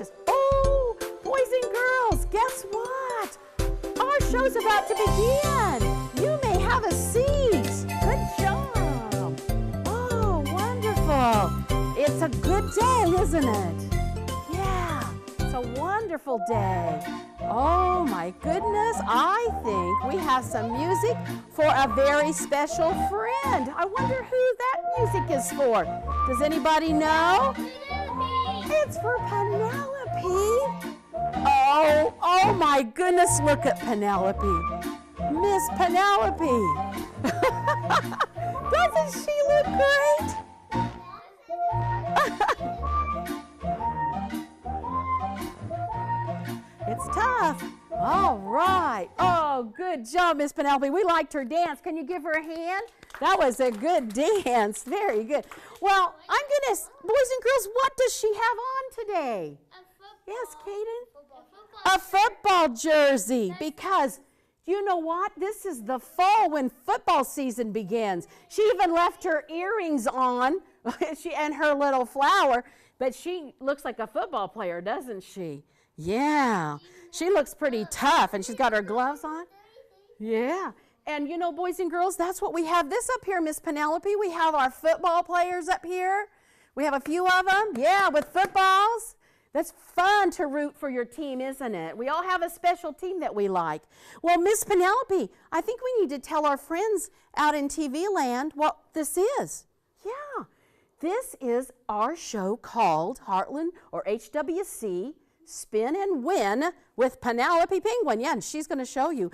just, oh, boys and girls, guess what? Our show's about to begin. You may have a seat. Good job. Oh, wonderful. It's a good day, isn't it? Yeah, it's a wonderful day. Oh my goodness, I think we have some music for a very special friend. I wonder who that music is for. Does anybody know? It's for Penelope. Oh my goodness, look at Penelope. Miss Penelope. Doesn't she look great? It's tough. All right. Oh, good job, Miss Penelope. We liked her dance. Can you give her a hand? That was a good dance. Very good. Well, I'm going to, boys and girls, what does she have on today? Yes, Kaden? A football jersey. Because, you know what? This is the fall when football season begins. She even left her earrings on and her little flower. But she looks like a football player, doesn't she? Yeah, she looks pretty tough, and she's got her gloves on. Yeah, and you know, boys and girls, that's what we have this up here, Miss Penelope. We have our football players up here. We have a few of them, yeah, with footballs. That's fun to root for your team, isn't it? We all have a special team that we like. Well, Miss Penelope, I think we need to tell our friends out in TV land what this is. Yeah, this is our show called Heartland, or HWC, Spin and Win with Penelope Penguin. Yeah, and she's going to show you.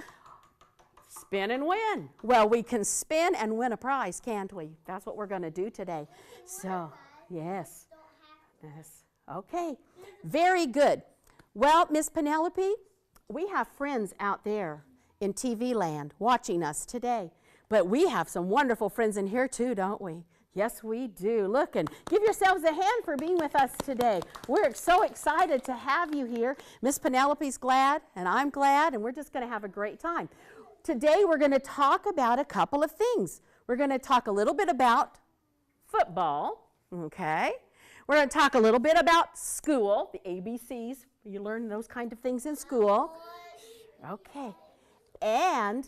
Spin and win. Well, we can spin and win a prize, can't we? That's what we're going to do today. So, yes. Yes. Okay. Very good. Well, Miss Penelope, we have friends out there in TV land watching us today. But we have some wonderful friends in here too, don't we? Yes, we do. Look, and give yourselves a hand for being with us today. We're so excited to have you here. Miss Penelope's glad, and I'm glad, and we're just going to have a great time. Today, we're going to talk about a couple of things. We're going to talk a little bit about football, okay? We're going to talk a little bit about school, the ABCs. You learn those kind of things in school. Okay. And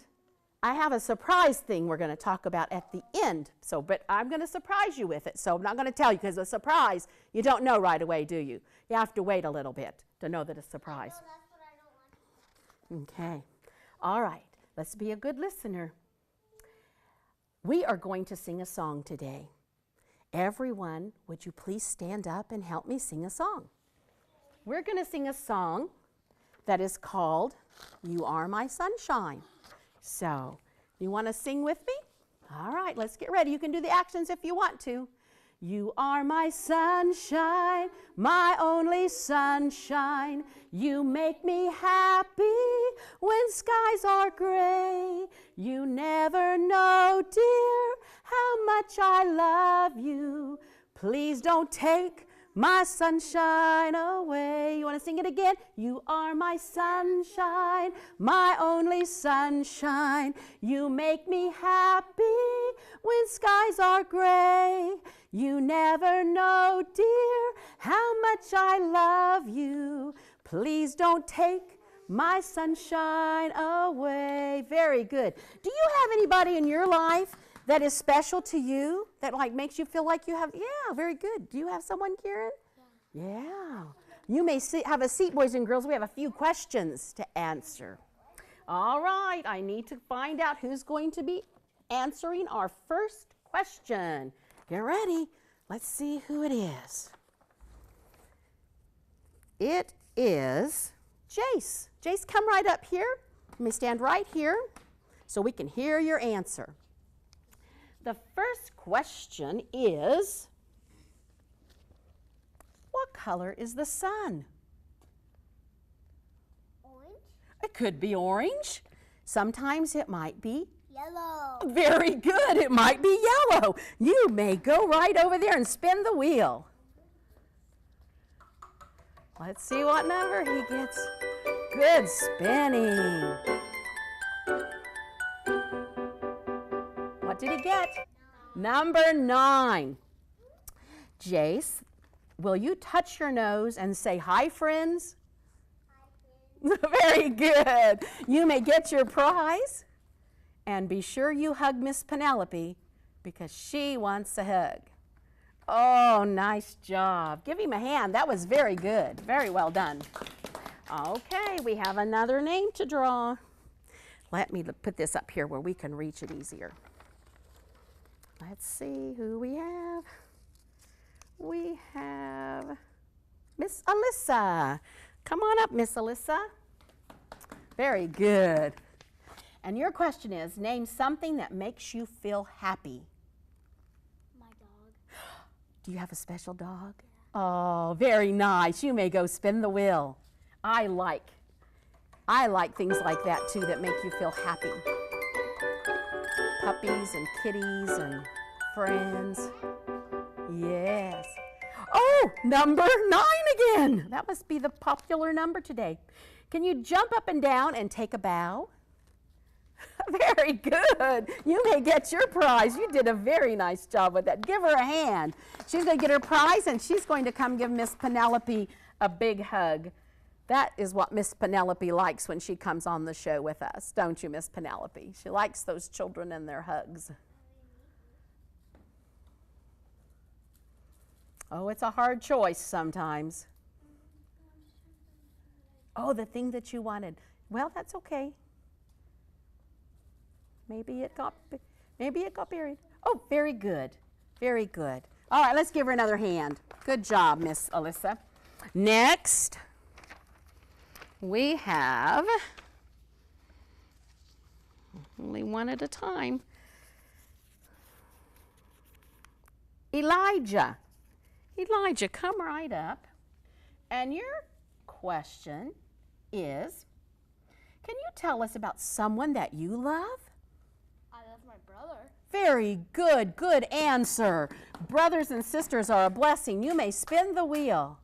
I have a surprise thing we're going to talk about at the end. So, but I'm going to surprise you with it. So I'm not going to tell you because a surprise, you don't know right away, do you? You have to wait a little bit to know that it's a surprise. That's what I don't want. Okay. All right. Let's be a good listener. We are going to sing a song today. Everyone, would you please stand up and help me sing a song? We're going to sing a song that is called You Are My Sunshine. So, you want to sing with me? All right, let's get ready. You can do the actions if you want to. You are my sunshine, my only sunshine. You make me happy when skies are gray. You never know, dear, how much I love you. Please don't take my sunshine away. You want to sing it again? You are my sunshine, my only sunshine. You make me happy when skies are gray. You never know, dear, how much I love you. Please don't take my sunshine away. Very good. Do you have anybody in your life that is special to you, that like makes you feel like you have, yeah, very good. Do you have someone, Karen? Yeah. You may have a seat, boys and girls. We have a few questions to answer. All right, I need to find out who's going to be answering our first question. Get ready. Let's see who it is. It is Jace. Jace, come right up here. Let me stand right here so we can hear your answer. The first question is, what color is the sun? Orange? It could be orange. Sometimes it might be Yellow. very good. It might be yellow. You may go right over there and spin the wheel. Let's see what number he gets. Good spinning. What did he get? Number 9. Jace, will you touch your nose and say, hi, friends? Very good. You may get your prize. And be sure you hug Miss Penelope because she wants a hug. Oh, nice job. Give him a hand. That was very good. Very well done. Okay, we have another name to draw. Let me put this up here where we can reach it easier. Let's see who we have. We have Miss Alyssa. Come on up, Miss Alyssa. Very good. And your question is, name something that makes you feel happy. My dog. Do you have a special dog? Yeah. Oh, very nice. You may go spin the wheel. I like things like that too that make you feel happy. Puppies and kitties and friends. Yes. Oh, number 9 again. That must be the popular number today. Can you jump up and down and take a bow? Very good. You may get your prize. You did a very nice job with that. Give her a hand. She's going to get her prize, and she's going to come give Miss Penelope a big hug. That is what Miss Penelope likes when she comes on the show with us, don't you, Miss Penelope? She likes those children and their hugs. Oh, it's a hard choice sometimes. Oh, the thing that you wanted. Well, that's okay. Maybe it got buried. Oh, very good. Very good. All right, let's give her another hand. Good job, Miss Alyssa. Next, we have only one at a time. Elijah. Elijah, come right up. And your question is, can you tell us about someone that you love? I love my brother. Very good, good answer. Brothers and sisters are a blessing. You may spin the wheel.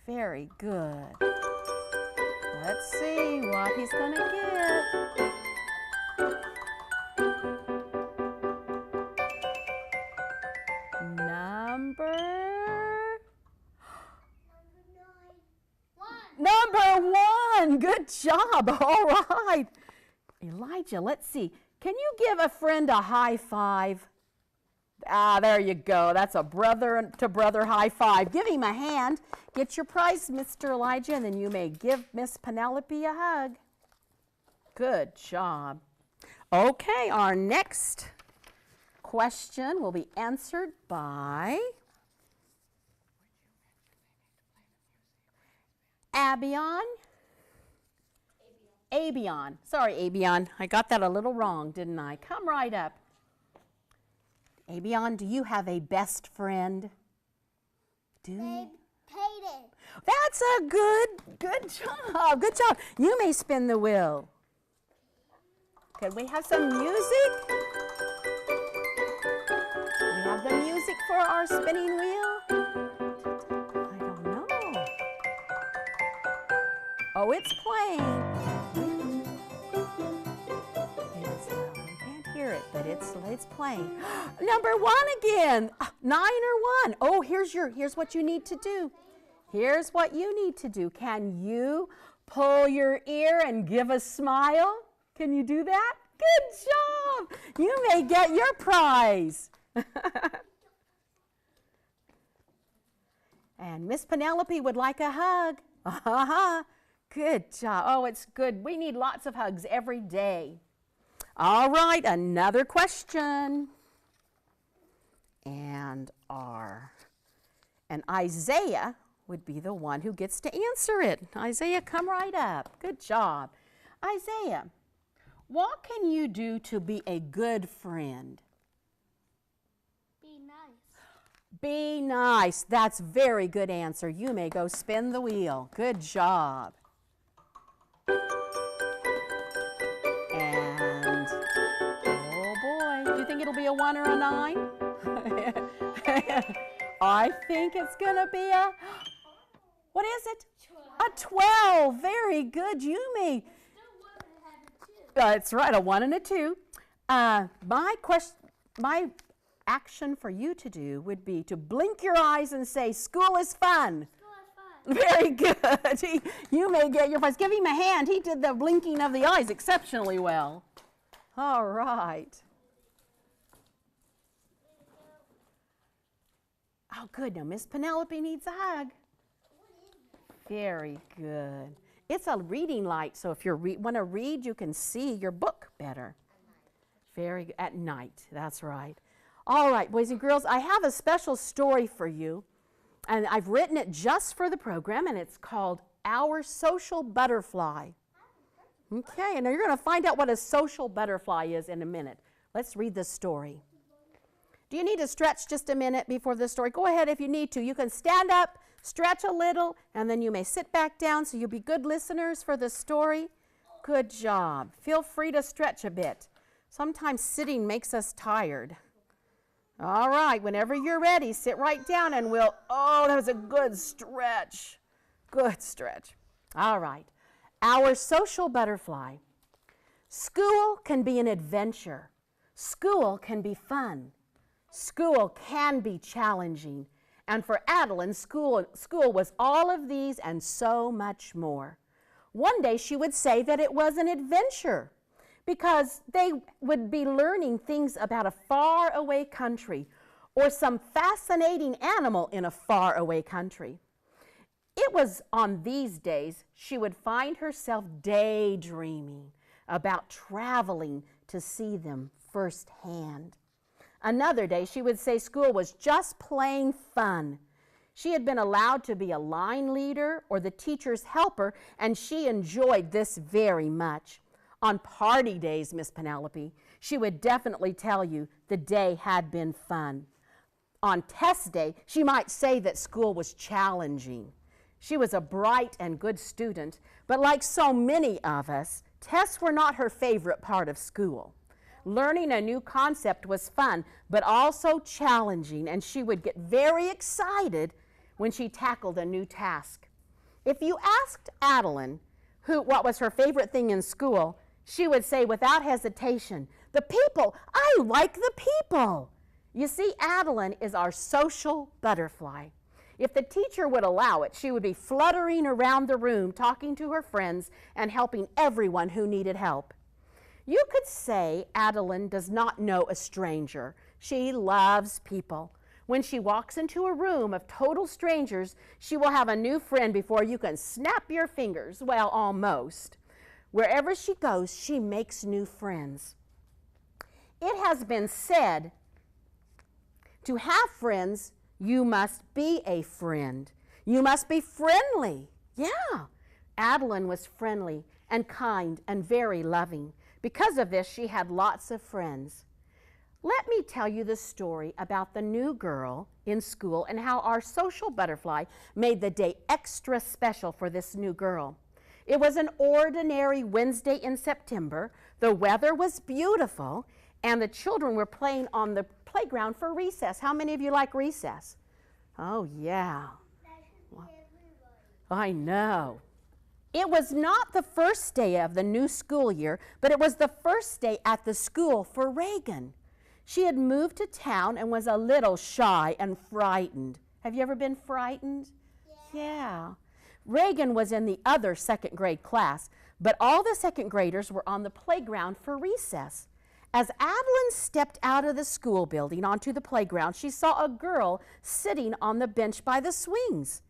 Very good. Let's see what he's going to get. Number 1. Good job. All right. Elijah, let's see. Can you give a friend a high five? Ah, there you go. That's a brother to brother high five. Give him a hand. Get your prize, Mr. Elijah, and then you may give Miss Penelope a hug. Good job. Okay, our next question will be answered by Abion. Abion. Sorry, Abion. I got that a little wrong, didn't I? Come right up. Abion, do you have a best friend? Do you? Peyton. That's a good job. Good job. You may spin the wheel. Could we have some music? We have the music for our spinning wheel? I don't know. Oh, it's playing. We can't hear it, but it's playing. Number 1 again. 9 or 1. Oh, here's what you need to do. Here's what you need to do. Can you pull your ear and give a smile? Can you do that? Good job. You may get your prize. And Miss Penelope would like a hug. Good job. Oh, it's good. We need lots of hugs every day. All right, another question. And Isaiah would be the one who gets to answer it. Isaiah, come right up. Good job. Isaiah, what can you do to be a good friend? Be nice. Be nice. That's a very good answer. You may go spin the wheel. Good job. And, oh boy, do you think it'll be a 1 or a 9? I think it's going to be a, what is it? 12. A 12. Very good. You may. That's right, a 1 and a 2. My action for you to do would be to blink your eyes and say, school is fun. School is fun. Very good. You may get your prize. Give him a hand. He did the blinking of the eyes exceptionally well. All right. Oh, good. Now, Miss Penelope needs a hug. Very good. It's a reading light, so if you want to read, you can see your book better. Very good. At night. That's right. All right, boys and girls, I have a special story for you, and I've written it just for the program, and it's called Our Social Butterfly. Okay, and you're going to find out what a social butterfly is in a minute. Let's read the story. Do you need to stretch just a minute before the story? Go ahead if you need to. You can stand up, stretch a little, and then you may sit back down so you'll be good listeners for the story. Good job. Feel free to stretch a bit. Sometimes sitting makes us tired. All right, whenever you're ready, sit right down and that was a good stretch. Good stretch. All right. Our social butterfly. School can be an adventure. School can be fun. School can be challenging. And for Adeline, school was all of these and so much more. One day she would say that it was an adventure because they would be learning things about a faraway country or some fascinating animal in a faraway country. It was on these days she would find herself daydreaming about traveling to see them firsthand. Another day she would say school was just plain fun. She had been allowed to be a line leader or the teacher's helper, and she enjoyed this very much. On party days, Miss Penelope, she would definitely tell you the day had been fun. On test day, she might say that school was challenging. She was a bright and good student, but like so many of us, tests were not her favorite part of school. Learning a new concept was fun, but also challenging, and she would get very excited when she tackled a new task. If you asked Adeline what was her favorite thing in school, she would say without hesitation, the people. I like the people. You see, Adeline is our social butterfly. If the teacher would allow it, she would be fluttering around the room, talking to her friends and helping everyone who needed help. You could say Adeline does not know a stranger. She loves people. When she walks into a room of total strangers, she will have a new friend before you can snap your fingers. Well, almost. Wherever she goes, she makes new friends. It has been said, to have friends, you must be a friend. You must be friendly. Yeah. Adeline was friendly and kind and very loving. Because of this, she had lots of friends. Let me tell you the story about the new girl in school and how our social butterfly made the day extra special for this new girl. It was an ordinary Wednesday in September. The weather was beautiful, and the children were playing on the playground for recess. How many of you like recess? Oh, yeah. I know. It was not the first day of the new school year, but it was the first day at the school for Reagan. She had moved to town and was a little shy and frightened. Have you ever been frightened? Yeah. Reagan was in the other second grade class, but all the second graders were on the playground for recess. As Adeline stepped out of the school building onto the playground, she saw a girl sitting on the bench by the swings.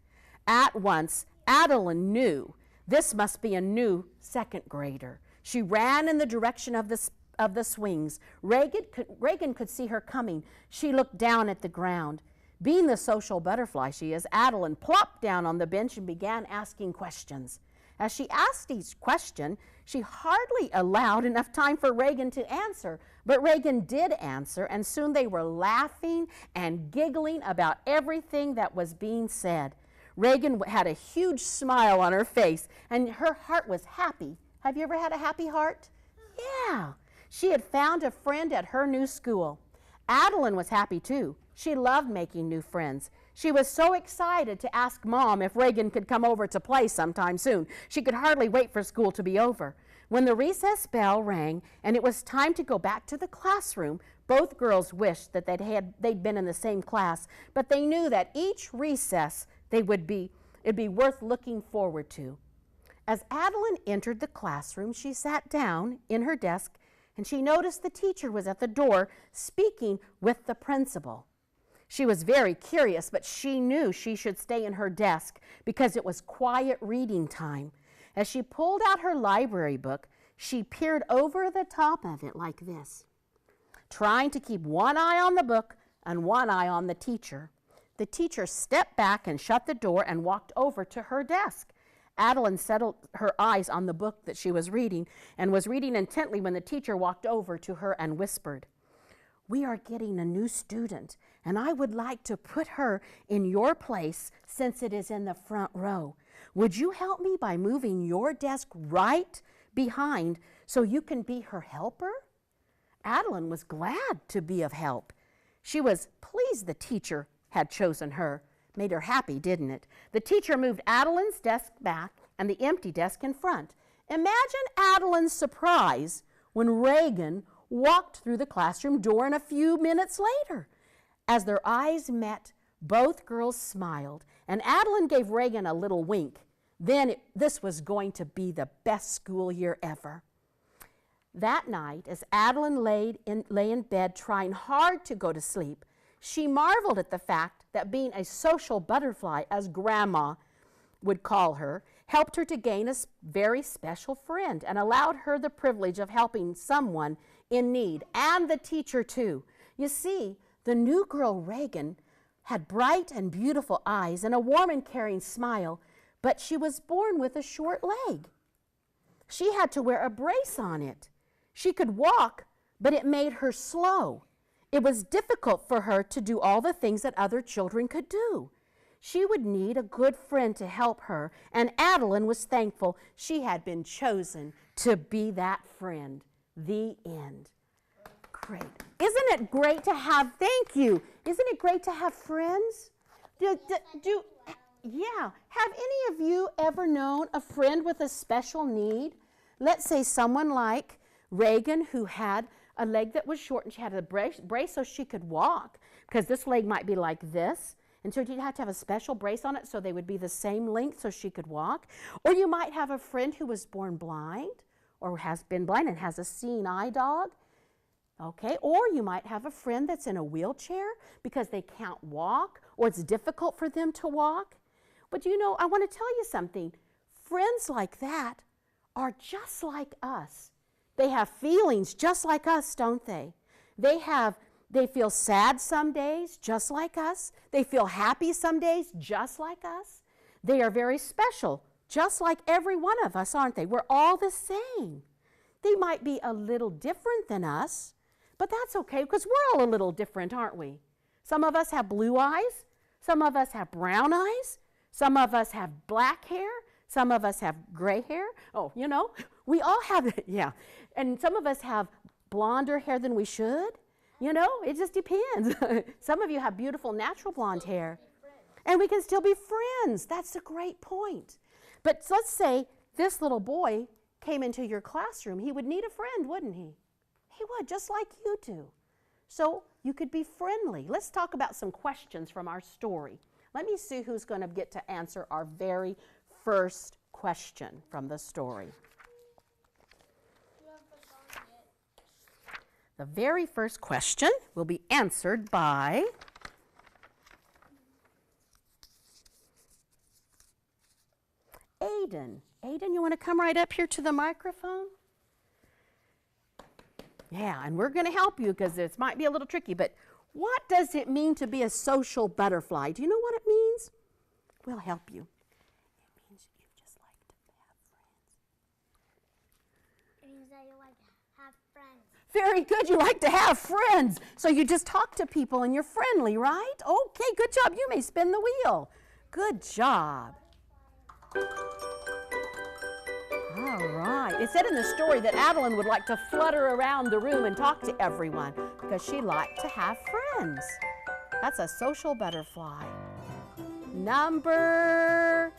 At once, Adeline knew this must be a new second grader. She ran in the direction of the swings. Reagan could see her coming. She looked down at the ground. Being the social butterfly she is, Adeline plopped down on the bench and began asking questions. As she asked each question, she hardly allowed enough time for Reagan to answer, but Reagan did answer, and soon they were laughing and giggling about everything that was being said. Reagan had a huge smile on her face, and her heart was happy. Have you ever had a happy heart? Yeah. She had found a friend at her new school. Adeline was happy too. She loved making new friends. She was so excited to ask Mom if Reagan could come over to play sometime soon. She could hardly wait for school to be over. When the recess bell rang and it was time to go back to the classroom, both girls wished that they'd been in the same class, but they knew that each recess it'd be worth looking forward to. As Adeline entered the classroom, she sat down in her desk and she noticed the teacher was at the door speaking with the principal. She was very curious, but she knew she should stay in her desk because it was quiet reading time. As she pulled out her library book, she peered over the top of it like this, trying to keep one eye on the book and one eye on the teacher. The teacher stepped back and shut the door and walked over to her desk. Adeline settled her eyes on the book that she was reading and was reading intently when the teacher walked over to her and whispered, "We are getting a new student, and I would like to put her in your place since it is in the front row. Would you help me by moving your desk right behind so you can be her helper?" Adeline was glad to be of help. She was pleased the teacher had chosen her. Made her happy, didn't it? The teacher moved Adeline's desk back and the empty desk in front. Imagine Adeline's surprise when Reagan walked through the classroom door and a few minutes later. As their eyes met, both girls smiled, and Adeline gave Reagan a little wink. Then this was going to be the best school year ever. That night, as Adeline lay in bed trying hard to go to sleep, she marveled at the fact that being a social butterfly, as Grandma would call her, helped her to gain a very special friend and allowed her the privilege of helping someone in need, and the teacher too. You see, the new girl Reagan had bright and beautiful eyes and a warm and caring smile, but she was born with a short leg. She had to wear a brace on it. She could walk, but it made her slow. It was difficult for her to do all the things that other children could do. She would need a good friend to help her, and Adeline was thankful she had been chosen to be that friend. The end. Great. Isn't it great to have, thank you. Isn't it great to have friends? Yeah. Have any of you ever known a friend with a special need? Let's say someone like Reagan, who had a leg that was short and she had a brace so she could walk, because this leg might be like this, and so you'd have to have a special brace on it so they would be the same length so she could walk. Or you might have a friend who was born blind or has been blind and has a seeing eye dog. Okay, or you might have a friend that's in a wheelchair because they can't walk or it's difficult for them to walk. But you know, I want to tell you something. Friends like that are just like us. They have feelings just like us, don't they? They feel sad some days, just like us. They feel happy some days, just like us. They are very special, just like every one of us, aren't they? We're all the same. They might be a little different than us, but that's okay because we're all a little different, aren't we? Some of us have blue eyes. Some of us have brown eyes. Some of us have black hair. Some of us have gray hair. Oh, you know, we all have it, yeah. And some of us have blonder hair than we should. You know, it just depends. Some of you have beautiful natural blonde hair. And we can still be friends. That's a great point. But let's say this little boy came into your classroom. He would need a friend, wouldn't he? He would, just like you do. So you could be friendly. Let's talk about some questions from our story. Let me see who's going to get to answer our very first question from the story. The very first question will be answered by Aiden. Aiden, you want to come right up here to the microphone? Yeah, and we're going to help you because this might be a little tricky, but what does it mean to be a social butterfly? Do you know what it means? We'll help you. It means you just like to have friends. It means that you like to have friends. Very good, you like to have friends. So you just talk to people and you're friendly, right? Okay, good job. You may spin the wheel. Good job. All right. It said in the story that Adeline would like to flutter around the room and talk to everyone because she liked to have friends. That's a social butterfly. Number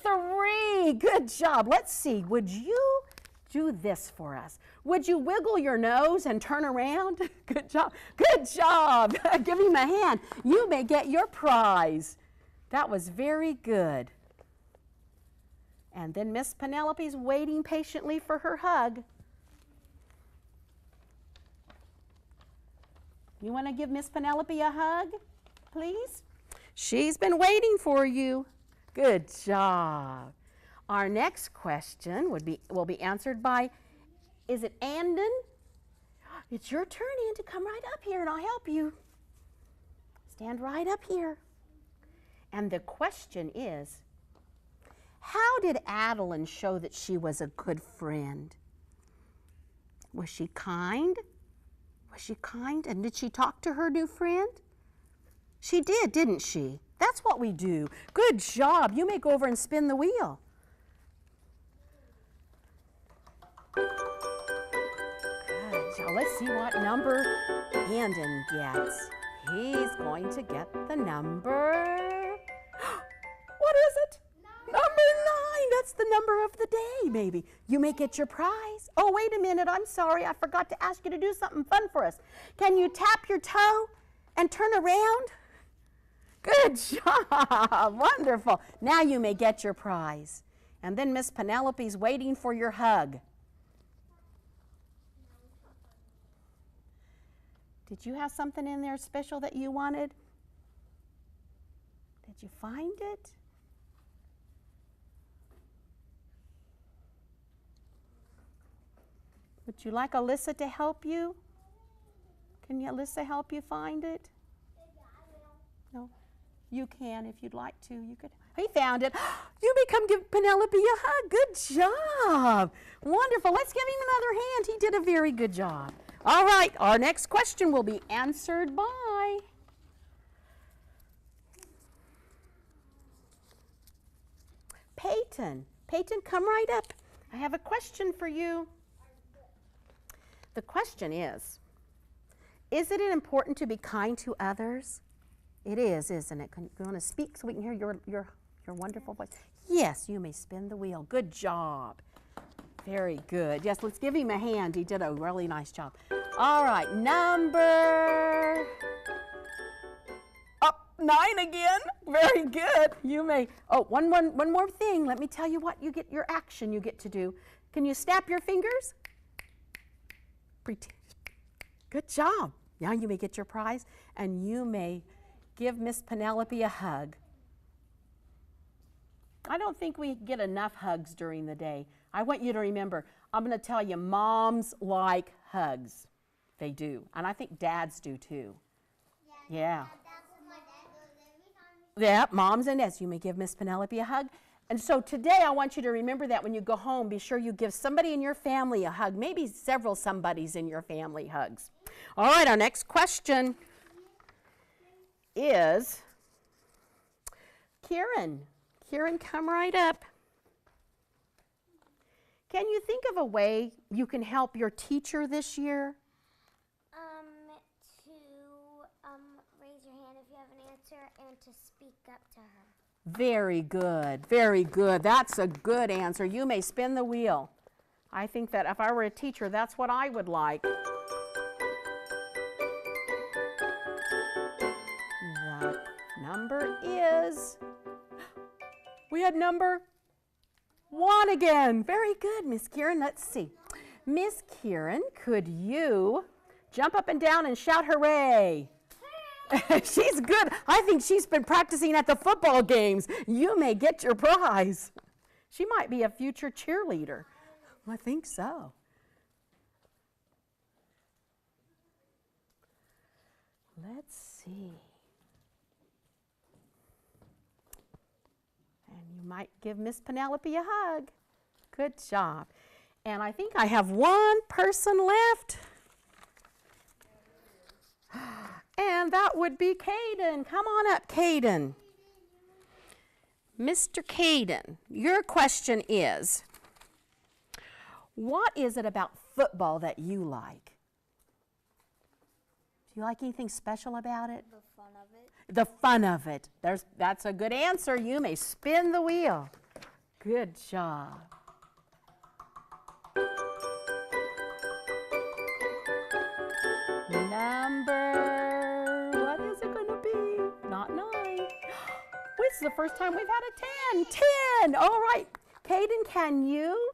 3. Hey, good job. Let's see. Would you do this for us? Would you wiggle your nose and turn around? Good job. Good job. Give him a hand. You may get your prize. That was very good. And then Miss Penelope's waiting patiently for her hug. You want to give Miss Penelope a hug, please? She's been waiting for you. Good job. Our next question will be answered by, is it Andon? It's your turn, Andon. Come right up here and I'll help you. Stand right up here. And the question is, how did Adeline show that she was a good friend? Was she kind? Was she kind? And did she talk to her new friend? She did, didn't she? That's what we do. Good job. You may go over and spin the wheel. Good job. Let's see what number Andon gets. He's going to get the number... What is it? Number 9. That's the number of the day, maybe. You may get your prize. Oh, wait a minute. I'm sorry. I forgot to ask you to do something fun for us. Can you tap your toe and turn around? Good job. Wonderful. Now you may get your prize. And then Miss Penelope's waiting for your hug. Did you have something in there special that you wanted? Did you find it? Would you like Alyssa to help you? Can Alyssa help you find it? No? You can if you'd like to. You could. He found it. You may come give Penelope a hug. Good job. Wonderful. Let's give him another hand. He did a very good job. All right, our next question will be answered by Peyton. Peyton, come right up. I have a question for you. The question is it important to be kind to others? It is, isn't it? You want to speak so we can hear your wonderful voice? Yes, you may spin the wheel. Good job. Very good. Yes, let's give him a hand. He did a really nice job. All right, number 9 again. Very good. You may. Oh, one more thing. Let me tell you what you get. Your action you get to do. Can you snap your fingers? Good job. Now you may get your prize, and you may give Miss Penelope a hug. I don't think we get enough hugs during the day. I want you to remember, I'm going to tell you, moms like hugs. They do. And I think dads do too. Yeah. Yeah, moms and dads. You may give Miss Penelope a hug. And so today I want you to remember that when you go home, be sure you give somebody in your family a hug, maybe several somebodies in your family hugs. All right, our next question is Kieran. Kieran, come right up. Can you think of a way you can help your teacher this year? To raise your hand if you have an answer and to speak up to her. Very good, very good. That's a good answer. You may spin the wheel. I think that if I were a teacher, that's what I would like. The number is, we had number 1 again. Very good, Miss Kieran. Let's see. Miss Kieran, could you jump up and down and shout hooray? She's good. I think she's been practicing at the football games. You may get your prize. She might be a future cheerleader. I think so. Let's see. And you might give Miss Penelope a hug. Good job. And I think I have one person left. And that would be Caden. Come on up, Caden. Mr. Caden, your question is, what is it about football that you like? Do you like anything special about it? The fun of it. The fun of it. That's a good answer. You may spin the wheel. Good job. Number, what is it going to be? Not 9. This is the first time we've had a 10. 10. All right. Caden, can you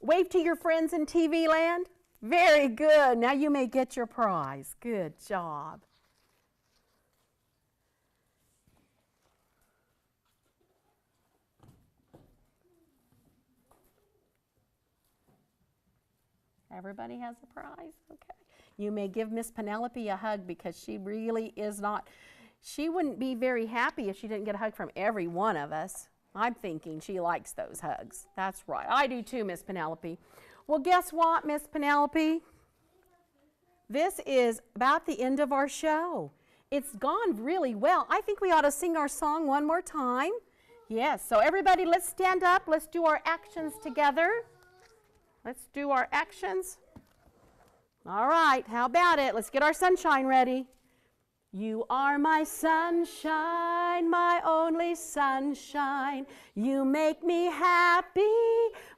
wave to your friends in TV land? Very good. Now you may get your prize. Good job. Everybody has a prize? Okay. You may give Miss Penelope a hug because she really is not, she wouldn't be very happy if she didn't get a hug from every one of us. I'm thinking she likes those hugs. That's right. I do too, Miss Penelope. Well, guess what, Miss Penelope? This is about the end of our show. It's gone really well. I think we ought to sing our song one more time. Yes, so everybody, let's stand up. Let's do our actions together. Let's do our actions. All right, how about it? Let's get our sunshine ready. You are my sunshine, my only sunshine. You make me happy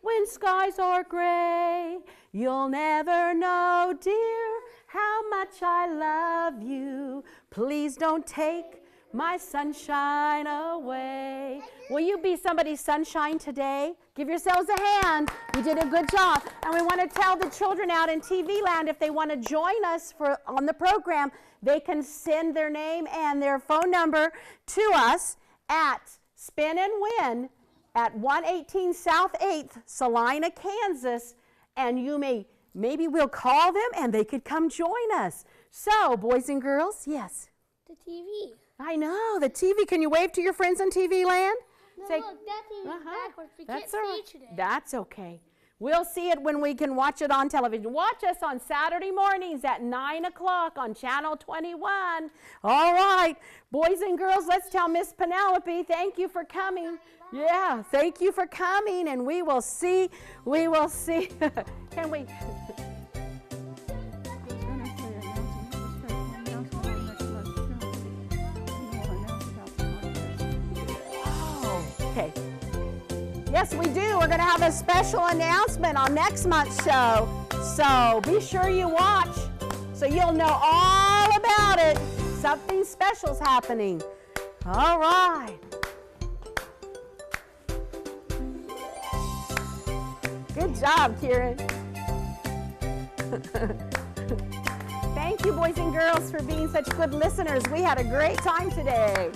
when skies are gray. You'll never know, dear, how much I love you. Please don't take my sunshine away. Will you be somebody's sunshine today? Give yourselves a hand. You did a good job. And we want to tell the children out in TV land if they want to join us on the program, they can send their name and their phone number to us at Spin and Win at 118 South 8th, Salina, Kansas. And maybe we'll call them and they could come join us. So, boys and girls, yes? The TV. I know, the TV. Can you wave to your friends in TV land? No, Say, look, that TV is backwards. We That's can't all see right. it today. That's okay. We'll see it when we can watch it on television. Watch us on Saturday mornings at 9 o'clock on Channel 21. All right, boys and girls, let's tell Miss Penelope, thank you for coming. Yeah, thank you for coming, and we will see. Can we? Okay. Yes, we do. We're going to have a special announcement on next month's show. So be sure you watch so you'll know all about it. Something special's happening. All right. Good job, Kieran. Thank you, boys and girls, for being such good listeners. We had a great time today.